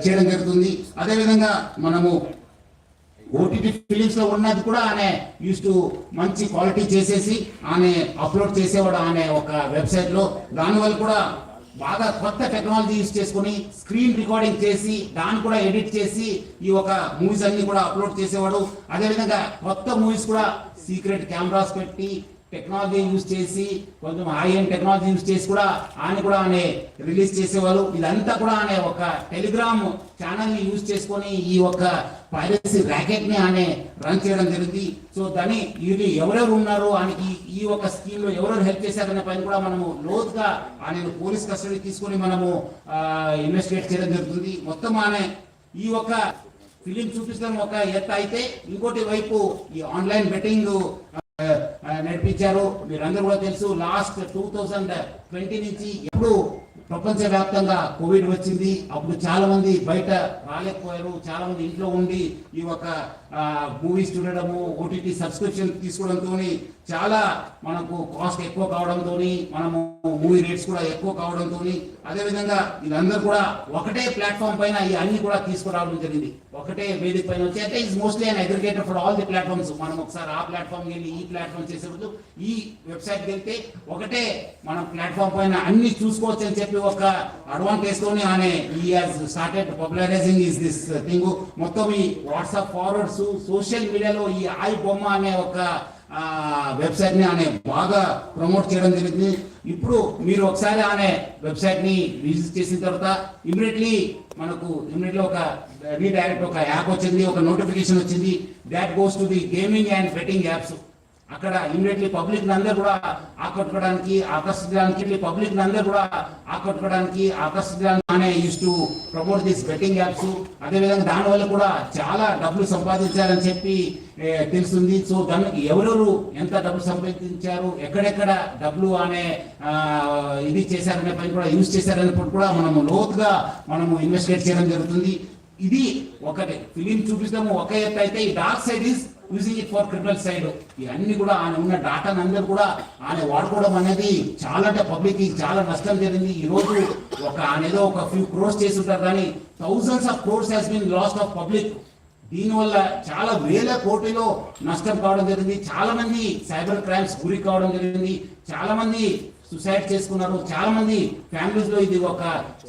చేయడం జరుగుతుంది. అదేవిధంగా మనము ఓటీటీ ఫిలిమ్స్ లో ఉన్నది కూడా ఆయన యూస్ టు మంచి క్వాలిటీ చేసేసి ఆయన అప్లోడ్ చేసేవాడు ఆయన ఒక వెబ్సైట్ లో. దానివల్ల కూడా బాగా కొత్త టెక్నాలజీ యూస్ చేసుకుని స్క్రీన్ రికార్డింగ్ చేసి దాన్ని కూడా ఎడిట్ చేసి ఈ ఒక మూవీస్ అన్ని కూడా అప్లోడ్ చేసేవాడు. అదేవిధంగా కొత్త మూవీస్ కూడా సీక్రెట్ కెమెరాస్ పెట్టి టెక్నాలజీ యూజ్ చేసి కొంచెం హై అండ్ టెక్నాలజీ యూజ్ చేసి కూడా ఆయన రిలీజ్ చేసేవాళ్ళు. ఇదంతా కూడా ఆయన ఒక టెలిగ్రామ్ ఛానల్ ని యూజ్ చేసుకొని ఈ ఒక పైరసీ ర్యాకెట్ ని ఆయన రన్ చేయడం జరిగింది. సో దాన్ని ఇది ఎవరెవరు ఉన్నారు ఆయనకి ఈ ఒక స్కీమ్ లో ఎవరెవరు హెల్ప్ చేశారనే పైన కూడా మనము లోతుగా ఆయన పోలీస్ కస్టడీ తీసుకొని మనము ఇన్వెస్టిగేట్ చేయడం జరుగుతుంది. మొత్తం ఆయన ఈ ఒక ఫిలిం చూపిస్తాం ఒక ఎత్త అయితే, ఇంకోటి వైపు ఈ ఆన్లైన్ బెట్టింగ్ నడిపించారు. మీరందరూ కూడా తెలుసు, లాస్ట్ 2020 నుంచి ఎప్పుడు ప్రపంచవ్యాప్తంగా కోవిడ్ వచ్చింది. అప్పుడు చాలా మంది బయట రాలేకపోయారు. చాలా మంది ఇంట్లో ఉండి ఈ ఒక మూవీస్ చూడడము, ఓటీటీ సబ్స్క్రిప్షన్ తీసుకోవడంతో చాలా మనకు కాస్ట్ ఎక్కువ కావడంతో, మనము మూవీ రేట్స్ కూడా ఎక్కువ కావడంతో, అదేవిధంగా వీళ్ళందరూ కూడా ఒకటే ప్లాట్ఫామ్ పైన ఈ అన్ని కూడా తీసుకురావడం జరిగింది. ఒకటే వేదిక పైన వచ్చి అంటే is mostly an aggregator for all the platforms. మనం ఒకసారి ఆ ప్లాట్ఫామ్ వెళ్ళి ఈ ప్లాట్ఫామ్ చేసేప్పుడు ఈ వెబ్సైట్కి వెళ్తే ఒకటే మనం ప్లాట్ఫామ్ పైన అన్ని చూసుకోవచ్చు అని చెప్పి ఒక అడ్వాంటేజ్ తోని ఆయన ఈ has started popularising is this thing. మొత్తం ఈ వాట్సాప్ ఫార్వర్డ్స్, సోషల్ మీడియాలో ఈ ఐ బొమ్మ అనే ఒక వెబ్సైట్ ని ఆయన బాగా ప్రమోట్ చేయడం జరిగింది. ఇప్పుడు మీరు ఒకసారి ఆయన వెబ్సైట్ ని విజిట్ చేసిన తర్వాత ఇమీడియట్లీ ఒక రీడైరెక్ట్ ఒక యాప్ వచ్చింది, ఒక నోటిఫికేషన్ వచ్చింది. That goes to the gaming and betting apps. అక్కడ ఇమీడియట్లీ పబ్లిక్ అందరూ కూడా ఆకర్షించడానికి అనే use to promote this betting apps. అదేవిధంగా దానివల్ల కూడా చాలా డబ్బులు సంపాదించారని చెప్పి తెలుస్తుంది. సో దానికి ఎవరెవరు ఎంత డబ్బులు సంపాదించారు, ఎక్కడెక్కడ డబ్బులు అనే ఇది చేశారనే పని కూడా యూజ్ చేశారనేప్పుడు కూడా మనము లోతుగా ఇన్వెస్టిగేట్ చేయడం జరుగుతుంది. ఇది ఒకటి ఫిలిం చూపిస్తాము ఒక ఎత్తు అయితే, ఈ dark side is using it for criminal side. ఇవన్నీ కూడా ఆయన ఉన్న డాటాను అందరూ కూడా ఆయన వాడుకోవడం అనేది చాలా అంటే పబ్లిక్ చాలా నష్టం జరిగింది. ఈ రోజు ఆయన ఏదో ఒక ఫ్యూ క్రోర్స్ చేసి ఉంటారు, కానీ thousands of crores has been lost of public. దీనివల్ల చాలా వేల కోట్లలో నష్టం కావడం జరిగింది. చాలా మంది సైబర్ క్రైమ్స్ గురి కావడం జరిగింది. చాలా మంది సూసైడ్ చేసుకున్నారు. చాలా మంది ఫ్యామిలీస్ లో ఇది ఒక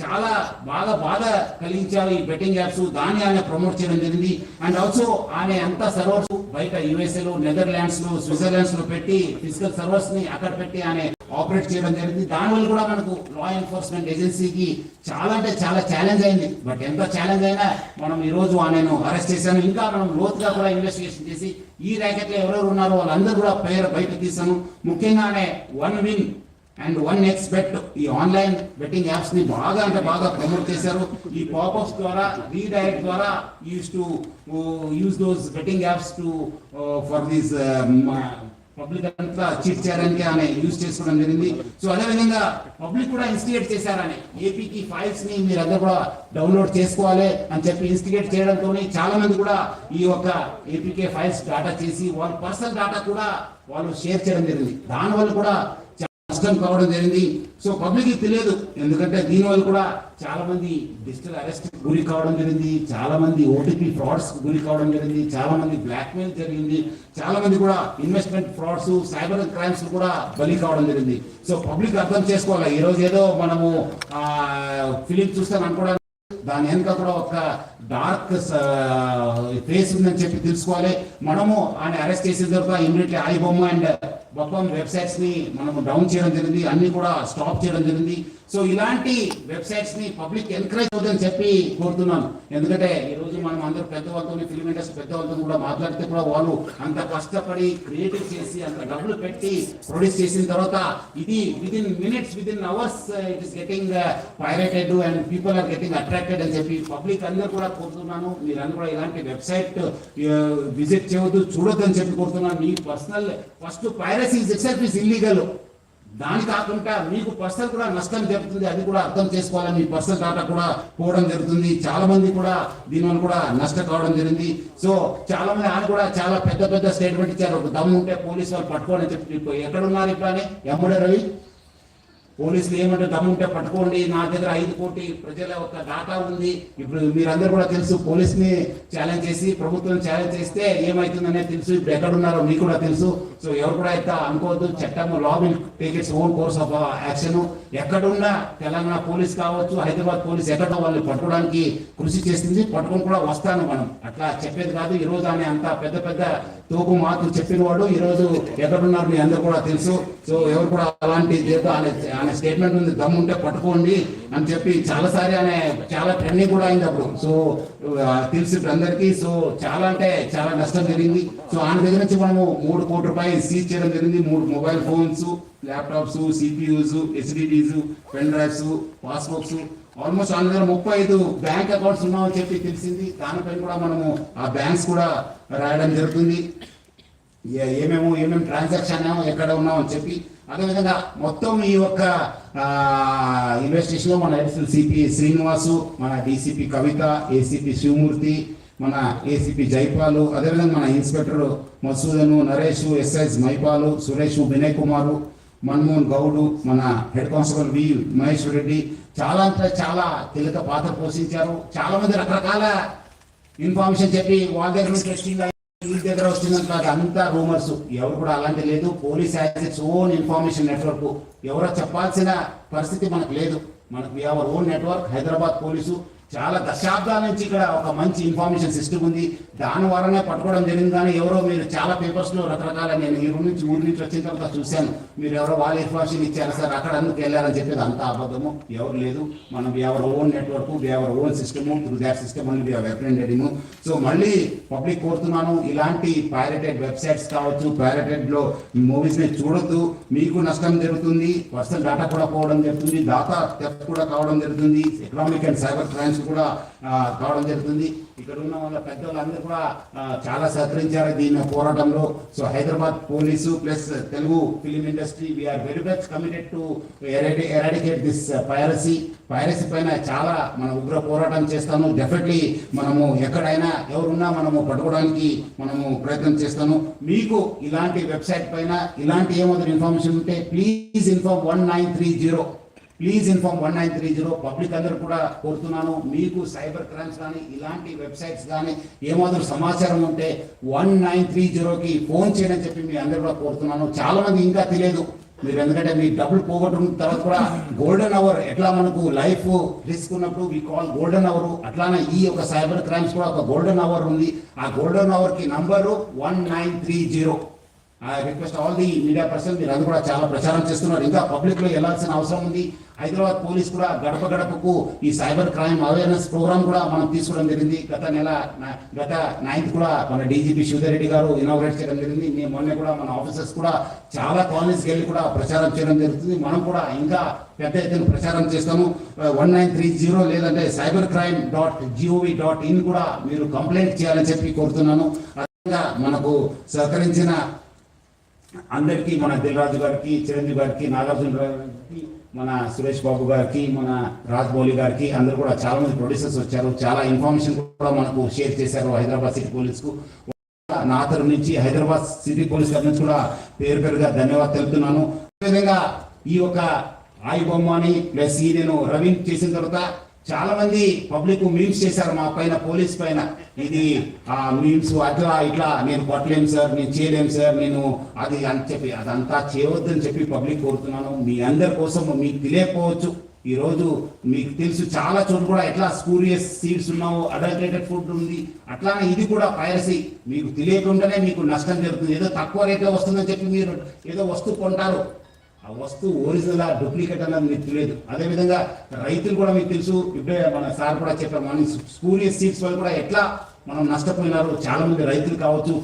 చాలా బాధ కలిగించారు ఈ బెట్టింగ్ యాప్స్. దాన్ని ఆయన ప్రమోట్ చేయడం జరిగింది. అండ్ ఆల్సో ఆయన అంతా సర్వర్స్ బయట USA లో, నెదర్లాండ్స్ లో, స్విట్జర్లాండ్స్ లో పెట్టి ఫిజికల్ సర్వర్స్ ని అక్కడ పెట్టి ఆయన ఆపరేట్ చేయడం జరిగింది. దానివల్ల కూడా మనకు లా ఎన్ఫోర్స్మెంట్ ఏజెన్సీకి చాలా అంటే చాలా ఛాలెంజ్ అయింది. బట్ ఎంత ఛాలెంజ్ అయినా మనం ఈ రోజు ఆయనను అరెస్ట్ చేశాను. ఇంకా మనం లోతుగా కూడా ఇన్వెస్టిగేషన్ చేసి ఈ ర్యాకెట్ లో ఎవరెవరు ఉన్నారో వాళ్ళందరూ కూడా పేరు బయటకు తీసాను. ముఖ్యంగానే one win and one next bet ఈ ఆన్లైన్ బెట్టింగ్ యాప్స్ ని బాగా ప్రమోట్ చేశారు. ఈ పాపప్స్ ద్వారా, రీడైరెక్ట్ ద్వారా use those betting apps to for these public అంతా చీట్ చేయడానికి ఆయన యూజ్ చేసుకోవడం జరిగింది. సో అదేవిధంగా పబ్లిక్ కూడా ఇన్స్టిగేట్ చేశారని ఏపీకి ఫైల్స్ ని మీరు అందరూ కూడా డౌన్లోడ్ చేసుకోవాలి అని చెప్పి ఇన్స్టిగేట్ చేయడంతో చాలా మంది కూడా ఈ యొక్క ఏపీకే ఫైల్స్ డాటా చేసి వాళ్ళ పర్సనల్ డాటా కూడా వాళ్ళు షేర్ చేయడం జరిగింది. దానివల్ల కూడా నష్టం కావడం జరిగింది. సో పబ్లిక్ తెలియదు, ఎందుకంటే దీనివల్ల కూడా చాలా మంది డిజిటల్ అరెస్ట్ గురి కావడం జరిగింది. చాలా మంది ఓటీపీ ఫ్రాడ్స్ గురి కావడం జరిగింది. చాలా మంది బ్లాక్మెయిల్ జరిగింది. చాలా మంది కూడా ఇన్వెస్ట్మెంట్ ఫ్రాడ్స్, సైబర్ క్రైమ్స్ కూడా బలి కావడం జరిగింది. సో పబ్లిక్ అర్థం చేసుకోవాలి. ఈ రోజు ఏదో మనము ఫిలిం చూస్తాను అనుకోవడానికి దాని వెనుక కూడా ఒక డార్క్ ఫేస్ ఉందని చెప్పి తెలుసుకోవాలి. మనము ఆయన అరెస్ట్ చేసిన తర్వాత ఇమీడియట్లీ ఐ బొమ్మ అండ్ బొప్పం వెబ్సైట్స్ ని మనము డౌన్ చేయడం జరిగింది. అన్ని కూడా స్టాప్ చేయడం జరిగింది. సో ఇలాంటి వెబ్సైట్స్ ని పబ్లిక్ ఎంకరేజ్ అవుతుందని చెప్పి కోరుతున్నాను. ఎందుకంటే ఈ రోజు మనం అందరూ పెద్దవాళ్ళతో, ఫిల్మ్ ఇండస్ట్రీ పెద్దవాళ్ళతో కూడా మాట్లాడితే కూడా వాళ్ళు అంత కష్టపడి క్రియేటివ్ చేసి అంత డబ్బులు పెట్టి ప్రొడ్యూస్ చేసిన తర్వాత ఇది within minutes, within hours it is getting pirated and people are getting attracted అని చెప్పి పబ్లిక్ అందరూ కూడా కోరుతున్నాను. మీరందరూ కూడా ఇలాంటి వెబ్సైట్ విజిట్ చేయవద్దు, చూడొద్దు అని చెప్పి కోరుతున్నాను. మీ personal first piracy itself is illegal. దాని కాకుండా మీకు పర్సనల్ కూడా నష్టం జరుగుతుంది, అది కూడా అర్థం చేసుకోవాలని మీ పర్సనల్ డాటా కూడా పోవడం జరుగుతుంది. చాలా మంది కూడా దీనివల్ల కూడా నష్టం కావడం జరిగింది. సో చాలా మంది ఆయన కూడా చాలా పెద్ద స్టేట్మెంట్ ఇచ్చారు. ఒక దమ్ము ఉంటే పోలీసు వాళ్ళు పట్టుకోని చెప్పి. ఎక్కడ ఉన్నారు ఇప్పుడు అని ఎమ్మడే రవి పోలీసులు ఏమంటే దమ్ముంటే పట్టుకోండి, నా దగ్గర 5 కోటి ప్రజల ఒక డాటా ఉంది. ఇప్పుడు మీరందరూ కూడా తెలుసు, పోలీస్ని ఛాలెంజ్ చేసి ప్రభుత్వం ఛాలెంజ్ చేస్తే ఏమవుతుందనేది తెలుసు. ఇప్పుడు ఎక్కడున్నారో మీకు కూడా తెలుసు. సో ఎవరు కూడా అయితే అనుకోవద్దు, చట్టం law will take its own course of action. ఎక్కడున్నా తెలంగాణ పోలీస్ కావచ్చు, హైదరాబాద్ పోలీస్ ఎక్కడ వాళ్ళని పట్టుకోవడానికి కృషి చేస్తుంది, పట్టుకొని కూడా వస్తాను. మనం అట్లా చెప్పేది కాదు. ఈ రోజు ఆయన అంత పెద్ద పెద్ద తోపు మాటలు చెప్పిన వాడు ఈ రోజు ఎక్కడున్నారు మీ అందరూ కూడా తెలుసు. సో ఎవరు కూడా అలాంటి ఆయన స్టేట్మెంట్ ఉంది, దమ్ముంటే పట్టుకోండి అని చెప్పి చాలాసారి ఆయన చాలా ట్రెండింగ్ కూడా అయింది అప్పుడు. సో తెలుసు అందరికీ. సో చాలా అంటే చాలా నష్టం జరిగింది. సో ఆయన దగ్గర నుంచి మనము 3 కోట్ల రూపాయలు సీజ్ చేయడం జరిగింది. 3 mobile phones, laptops, CPUs, SDDs, pen drives, passbooks, almost ఆయన దగ్గర 35 బ్యాంక్ అకౌంట్స్ ఉన్నామని చెప్పి తెలిసింది. దానిపైన కూడా మనము ఆ బ్యాంక్స్ కూడా రాయడం జరుగుతుంది, ఏమేమి ట్రాన్సాక్షన్ ఎక్కడ ఉన్నామని చెప్పి. అదేవిధంగా మొత్తం ఈ యొక్క ఇన్వెస్టిగేషన్ లో మన అడిషనల్ సిపి శ్రీనివాసు, మన డిసిపి కవిత, ఏసీపీ శివమూర్తి, మన ఏసీపీ జైపాలు, అదేవిధంగా మన ఇన్స్పెక్టర్ మసూదను, నరేష్, ఎస్ఐస్ మైపాలు, సురేష్, వినయ్ కుమారు, మన్మోహన్ గౌడు, మన హెడ్ కానిస్టేబుల్ వి మహేశ్వర్ రెడ్డి చాలా అంటే చాలా కీలక పాత్ర పోషించారు. చాలా మంది రకరకాల ఇన్ఫర్మేషన్ చెప్పి వాళ్ళ దగ్గర నుంచి వచ్చింది, వీళ్ళ దగ్గర వచ్చిందంటే అంతా రూమర్స్. ఎవరు కూడా అలాంటి లేదు. Police has its own information network. ఎవరో చెప్పాల్సిన పరిస్థితి మనకు లేదు. మనకు we have our own network. Hyderabad police చాలా దశాబ్దాల నుంచి ఇక్కడ ఒక మంచి ఇన్ఫర్మేషన్ సిస్టమ్ ఉంది. దాని వల్లనే పట్టుకోవడం జరిగింది. కానీ ఎవరో మీరు చాలా పేపర్స్లో రకరకాల, నేను ఈ ఊరి నుంచి వచ్చిన తర్వాత చూశాను, మీరు ఎవరో వాళ్ళ ఇన్ఫర్మేషన్ ఇచ్చారు సార్, అక్కడ అందుకు వెళ్ళారని చెప్పేది అంత అబద్ధము. ఎవరు లేదు. మనం ever own network, ever own system. Through that system only represented. So మళ్ళీ పబ్లిక్ కోరుతున్నాను, ఇలాంటి పైరేటెడ్ వెబ్సైట్స్ కావచ్చు, పైరేటెడ్ లో మూవీస్ ని చూడొద్దు. మీకు నష్టం జరుగుతుంది, పర్సనల్ డేటా కూడా పోవడం జరుగుతుంది, డేటా థెఫ్ట్ కూడా కావడం జరుగుతుంది, ఎకనామిక్ అండ్ సైబర్ క్రైమ్స్ కూడా కావడం జరుగుతుంది. ఇక్కడ ఉన్న వాళ్ళ పెద్దవాళ్ళందరూ కూడా చాలా సహకరించారు దీని పోరాటంలో. So Hyderabad police plus Telugu film industry we are very much committed to eradicate this piracy పైన చాలా మనం ఉగ్ర పోరాటం చేస్తాము. డెఫినెట్లీ మనము ఎక్కడైనా ఎవరున్నా మనము పట్టుకోవడానికి మనము ప్రయత్నం చేస్తాము. మీకు ఇలాంటి వెబ్సైట్ పైన ఇలాంటి ఏమాత్రం ఇన్ఫర్మేషన్ ఉంటే please inform 1930. Please inform 1930. Public అందరూ కూడా కోరుతున్నాను, మీకు సైబర్ క్రైమ్స్ కానీ ఇలాంటి వెబ్సైట్స్ కానీ ఏమాత్రం సమాచారం ఉంటే 1930కి ఫోన్ చేయని చెప్పి మీ అందరూ కూడా కోరుతున్నాను. చాలా మంది ఇంకా తెలియదు మీరు, ఎందుకంటే మీ డబ్బులు పోగొట్టుకున్న తర్వాత కూడా గోల్డెన్ అవర్ ఎట్లా మనకు లైఫ్ రిస్క్ ఉన్నప్పుడు వి కాల్ గోల్డెన్ అవర్, అట్లానే ఈ యొక్క సైబర్ క్రైమ్స్ కూడా ఒక గోల్డెన్ అవర్ ఉంది. ఆ గోల్డెన్ అవర్ కి number 1930. I request all the media person, మీరు అందరూ కూడా చాలా ప్రచారం చేస్తున్నారు. ఇంకా పబ్లిక్ లో వెళ్లాల్సిన అవసరం ఉంది. హైదరాబాద్ పోలీస్ కూడా గడప గడపకు ఈ సైబర్ క్రైమ్ అవేర్నెస్ ప్రోగ్రామ్ కూడా మనం తీసుకోవడం జరిగింది. గత 9th కూడా మన డీజీపీ శివధర్ రెడ్డి గారు ఇనాగ్రేట్ చేయడం జరిగింది. మేము మొన్న కూడా మన ఆఫీసర్స్ కూడా చాలా కాలనీస్కి వెళ్ళి కూడా ప్రచారం చేయడం జరుగుతుంది. మనం కూడా ఇంకా పెద్ద ఎత్తున ప్రచారం చేస్తాము. 1930 లేదంటే cybercrime.gov.in కూడా మీరు కంప్లైంట్ చేయాలని చెప్పి కోరుతున్నాను. అదేవిధంగా మనకు సహకరించిన అందరికీ, మన దిల్రాజు గారికి, చిరంజీవి గారికి, నాగార్జున గారికి, మన సురేష్ బాబు గారికి, మన రాజ్మౌళి గారికి, అందరూ కూడా చాలా మంది ప్రొడ్యూసర్స్ వచ్చారు. చాలా ఇన్ఫర్మేషన్ కూడా మనకు షేర్ చేశారు హైదరాబాద్ సిటీ పోలీస్కు. నా తరఫు నుంచి హైదరాబాద్ సిటీ పోలీస్ తరఫు నుంచి కూడా పేరుగా ధన్యవాదాలు తెలుపుతున్నాను. అదేవిధంగా ఈ యొక్క ఆయి బొమ్మని ప్లస్ ఈ నేను రవిని చేసిన తర్వాత చాలా మంది పబ్లిక్ మీమ్స్ చేశారు మా పైన, పోలీస్ పైన. ఇది ఆ మీమ్స్ అట్లా ఇట్లా నేను కొట్టలేము సార్, నేను చేయలేము సార్, నేను అది అని చెప్పి అదంతా చేయవద్దని చెప్పి పబ్లిక్ కోరుతున్నాను. మీ అందరి కోసం మీకు తెలియకపోవచ్చు, ఈ రోజు మీకు తెలుసు చాలా చోట్ల కూడా ఎట్లా స్పూరియస్ సీడ్స్ ఉన్నావు, అడల్టరేటెడ్ ఫుడ్ ఉంది. అట్లానే ఇది కూడా పైరసీ. మీకు తెలియకుండానే మీకు నష్టం జరుగుతుంది. ఏదో తక్కువ రేట్లో వస్తుందని చెప్పి మీరు ఏదో వస్తువు కొంటారు, ఆ వస్తువు ఒరిజినల్ డూప్లికేట్ అన్నది మీకు తెలియదు. అదేవిధంగా రైతులు కూడా మీకు తెలుసు, ఇప్పుడే మన సార్ కూడా చెప్పారు, మన స్పూరియస్ సీడ్స్ వల్ల కూడా ఎట్లా మనం నష్టపోయినారు. చాలా మంది రైతులు కావచ్చు,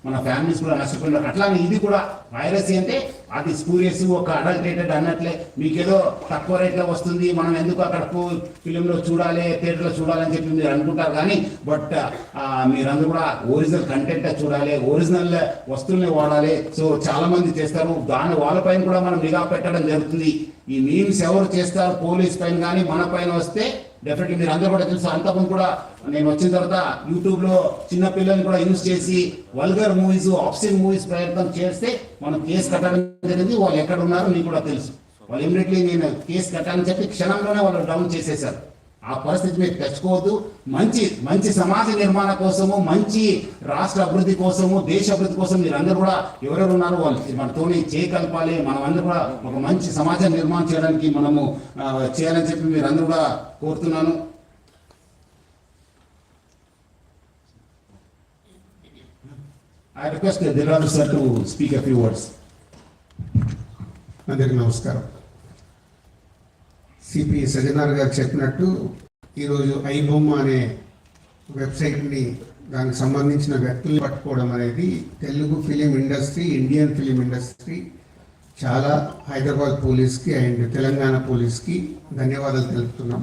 మన ఫ్యామిలీస్ కూడా నష్టపోయినారు. అట్లానే ఇది కూడా పైరసీ అంటే అది స్పూరియస్, ఒక అడల్టరేటెడ్ అన్నట్లే. మీకేదో తక్కువ రేట్లో వస్తుంది, మనం ఎందుకు అక్కడ ఫిలింలో చూడాలి, థియేటర్లో చూడాలని చెప్పి మీరు అనుకుంటారు. కానీ బట్ మీరందరూ కూడా ఒరిజినల్ కంటెంట్ చూడాలి, ఒరిజినల్ వస్తువుల్ని వాడాలి. సో చాలా మంది చేస్తారు, దాని వాళ్ళపైన కూడా మనం నిఘా పెట్టడం జరుగుతుంది. ఈ మీమ్స్ ఎవరు చేస్తారు పోలీస్ పైన కానీ మన పైన వస్తే డెఫినెట్లీ మీరు అందరూ కూడా తెలుసు. అంతకుముందు కూడా నేను వచ్చిన తర్వాత యూట్యూబ్ లో చిన్న పిల్లల్ని కూడా యూజ్ చేసి వల్గర్ మూవీస్, ఆప్షన్ మూవీస్ ప్రయత్నం చేస్తే మనం కేసు కట్టడం జరిగింది. వాళ్ళు ఎక్కడ ఉన్నారో మీకు కూడా తెలుసు. వాళ్ళు ఇమ్మీడియట్లీ నేను కేసు కట్టాలని చెప్పి క్షణంలోనే వాళ్ళు డౌన్ చేసేశారు. ఆ పరిస్థితి మీరు తెచ్చుకోవద్దు. మంచి సమాజ నిర్మాణ కోసము, మంచి రాష్ట్ర అభివృద్ధి కోసము, దేశ అభివృద్ధి కోసం మీరందరూ కూడా ఎవరెవరు ఉన్నారో వాళ్ళు మనతోని చేయగలపాలి. మనం అందరూ కూడా ఒక మంచి సమాజ నిర్మాణం చేయడానికి మనము చేయాలని చెప్పి మీరందరూ కూడా కోరుతున్నాను. I request the Dilraju sir to speak a few words. అందరికీ నమస్కారం. సిపి సజ్జనార్ గారు చెప్పినట్టు ఈరోజు ఐబొమ్మ అనే వెబ్సైట్ని దానికి సంబంధించిన వ్యక్తులు పట్టుకోవడం అనేది Telugu film industry, Indian film industry చాలా హైదరాబాద్ పోలీస్కి అండ్ తెలంగాణ పోలీస్కి ధన్యవాదాలు తెలుపుతున్నాం.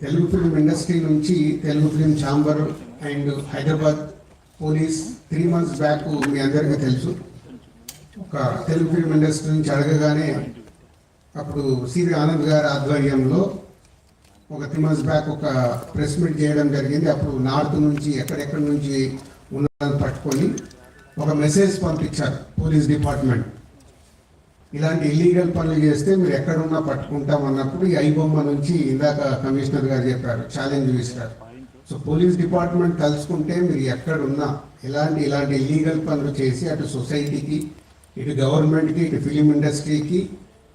తెలుగు ఫిలిం ఇండస్ట్రీ నుంచి Telugu film chamber and Hyderabad police 3 months back మీ అందరికీ తెలుసు, ఒక తెలుగు ఫిల్మ్ ఇండస్ట్రీ నుంచి అడగగానే అప్పుడు సివి ఆనంద్ గారి ఆధ్వర్యంలో ఒక 3 months బ్యాక్ ఒక ప్రెస్ మీట్ చేయడం జరిగింది. అప్పుడు నార్త్ నుంచి ఎక్కడెక్కడి నుంచి ఉన్నదని పట్టుకొని ఒక మెసేజ్ పంపించారు పోలీస్ డిపార్ట్మెంట్. ఇలాంటి ఇల్లీగల్ పనులు చేస్తే మీరు ఎక్కడున్నా పట్టుకుంటాం అన్నప్పుడు ఈ ఐబొమ్మ నుంచి ఇందాక కమిషనర్ గారు చెప్పారు, ఛాలెంజ్ విసిరారు. సో పోలీస్ డిపార్ట్మెంట్ తలుచుకుంటే మీరు ఎక్కడున్నా ఇలాంటి ఇల్లీగల్ పనులు చేసి అటు సొసైటీకి, ఇటు గవర్నమెంట్కి, ఇటు ఫిలిం ఇండస్ట్రీకి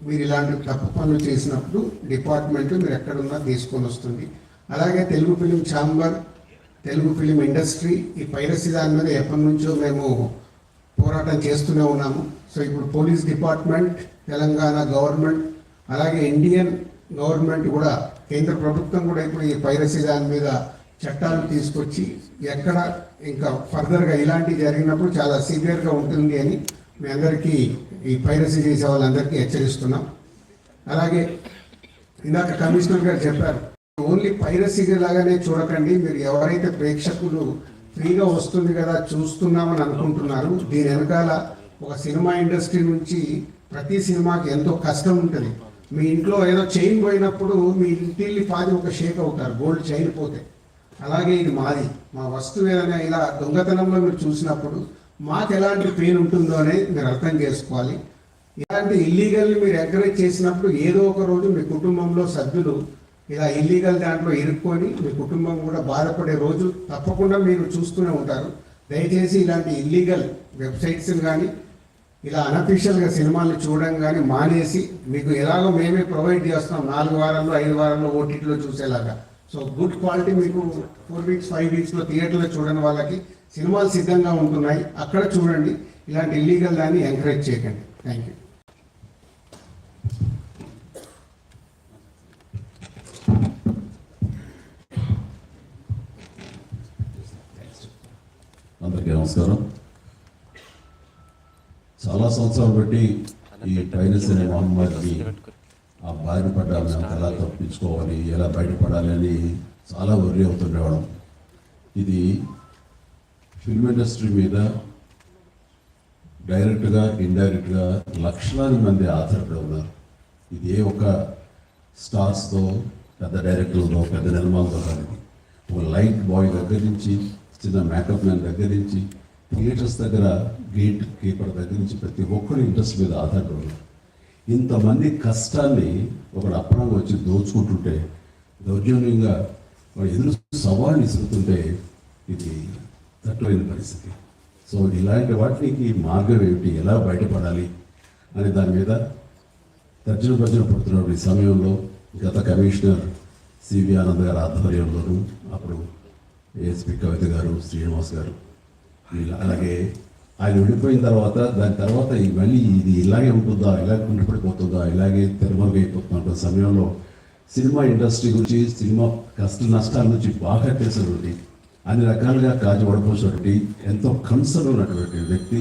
మీరు ఇలాంటి తప్పు పనులు చేసినప్పుడు డిపార్ట్మెంట్ మీరు ఎక్కడున్నా తీసుకొని వస్తుంది. అలాగే Telugu film chamber, Telugu film industry ఈ పైరసీ దాని మీద ఎప్పటి నుంచో మేము పోరాటం చేస్తూనే ఉన్నాము. సో ఇప్పుడు పోలీస్ డిపార్ట్మెంట్, తెలంగాణ గవర్నమెంట్, అలాగే ఇండియన్ గవర్నమెంట్ కూడా, కేంద్ర ప్రభుత్వం కూడా ఇప్పుడు ఈ పైరసీ దాని మీద చట్టాలు తీసుకొచ్చి ఎక్కడ ఇంకా ఫర్దర్గా ఇలాంటివి జరిగినప్పుడు చాలా సివియర్గా ఉంటుంది అని మీ అందరికీ, ఈ పైరసీ చేసే వాళ్ళందరికీ హెచ్చరిస్తున్నాం. అలాగే ఇందాక కమిషనర్ గారు చెప్పారు, ఓన్లీ పైరసీ లాగానే చూడకండి. మీరు ఎవరైతే ప్రేక్షకులు ఫ్రీగా వస్తుంది కదా చూస్తున్నామని అనుకుంటున్నారు, దీని వెనకాల ఒక సినిమా ఇండస్ట్రీ నుంచి ప్రతి సినిమాకి ఎంతో కష్టం ఉంటుంది. మీ ఇంట్లో ఏదో చైన్ పోయినప్పుడు మీ ఇంటిల్లి పాది ఒక షేక్ అవుతారు, గోల్డ్ చైన్ పోతే. అలాగే ఇది మాది, మా వస్తువు ఏదైనా ఇలా దొంగతనంలో మీరు చూసినప్పుడు మాకు ఎలాంటి పెయిన్ ఉంటుందో అనేది మీరు అర్థం చేసుకోవాలి. ఇలాంటి ఇల్లీగల్ని మీరు ఎంకరేజ్ చేసినప్పుడు ఏదో ఒక రోజు మీ కుటుంబంలో సభ్యులు ఇలా ఇల్లీగల్ దాంట్లో ఇరుక్కొని మీ కుటుంబం కూడా బాధపడే రోజు తప్పకుండా మీరు చూస్తూనే ఉంటారు. దయచేసి ఇలాంటి ఇల్లీగల్ వెబ్సైట్స్ని కానీ ఇలా అనఫిషియల్గా సినిమాలు చూడడం కానీ మానేసి, మీకు ఎలాగో మేమే ప్రొవైడ్ చేస్తున్నాం 4 వారాల్లో 5 వారాల్లో ఓటీటీలో చూసేలాగా. సో గుడ్ క్వాలిటీ మీకు 4 weeks 5 weeksలో థియేటర్లో చూడని వాళ్ళకి సినిమాలు సిద్ధంగా ఉంటున్నాయి, అక్కడ చూడండి. ఇలాంటి ఇల్లీగల్ దాన్ని ఎంకరేజ్ చేయకండి. Thank you. అందరికీ నమస్కారం. చాలా సంవత్సరాలు బట్టి ఈ టైనస్ అనే మహమ్మారికి ఆ బారిన పడ్డాము, ఎలా తప్పించుకోవాలి, ఎలా బయటపడాలి అని చాలా వర్రీ అవుతుండేవాళ్ళం. ఇది ఫిల్మ్ ఇండస్ట్రీ మీద డైరెక్ట్గా ఇండైరెక్ట్గా లక్షలాది మంది ఆధారపడి ఉన్నారు. ఇది ఏ ఒక స్టార్స్తో, పెద్ద డైరెక్టర్లతో, పెద్ద నిర్మాణంతో కాదు. ఒక లైట్ బాయ్ దగ్గర నుంచి, చిన్న మేకప్ మ్యాన్ దగ్గర నుంచి, థియేటర్స్ దగ్గర గేట్ కీపర్ దగ్గర నుంచి ప్రతి ఒక్కరు ఇంట్రెస్ట్ మీద ఆధారపడి ఉన్నారు. ఇంతమంది కష్టాన్ని ఒకడు అప్పనంగా వచ్చి దోచుకుంటుంటే, దౌర్జన్యంగా వాడు ఎదురు సవాళ్ళు ఇస్తుంటే ఇది తట్టులేని పరిస్థితి. సో ఇలాంటి వాటికి మార్గం ఏమిటి, ఎలా బయటపడాలి అనే దాని మీద తర్జన భర్జన పడుతున్న ఈ సమయంలో గత కమిషనర్ సివి ఆనంద్ గారి ఆధ్వర్యంలోనూ, అప్పుడు ఏఎస్పీ కవిత గారు, శ్రీనివాస్ గారు, అలాగే ఆయన విడిపోయిన తర్వాత దాని తర్వాత మళ్ళీ ఇది ఇలాగే ఉంటుందా, ఇలాగే ఉండిపడిపోతుందా, ఇలాగే తెరమరుగైపోతున్న సమయంలో సినిమా ఇండస్ట్రీ గురించి, సినిమా కష్ట నష్టాల నుంచి బాగా తెలిసినటువంటి, అన్ని రకాలుగా కాజు పడిపోసినటువంటి, ఎంతో కన్సర్న్ ఉన్నటువంటి వ్యక్తి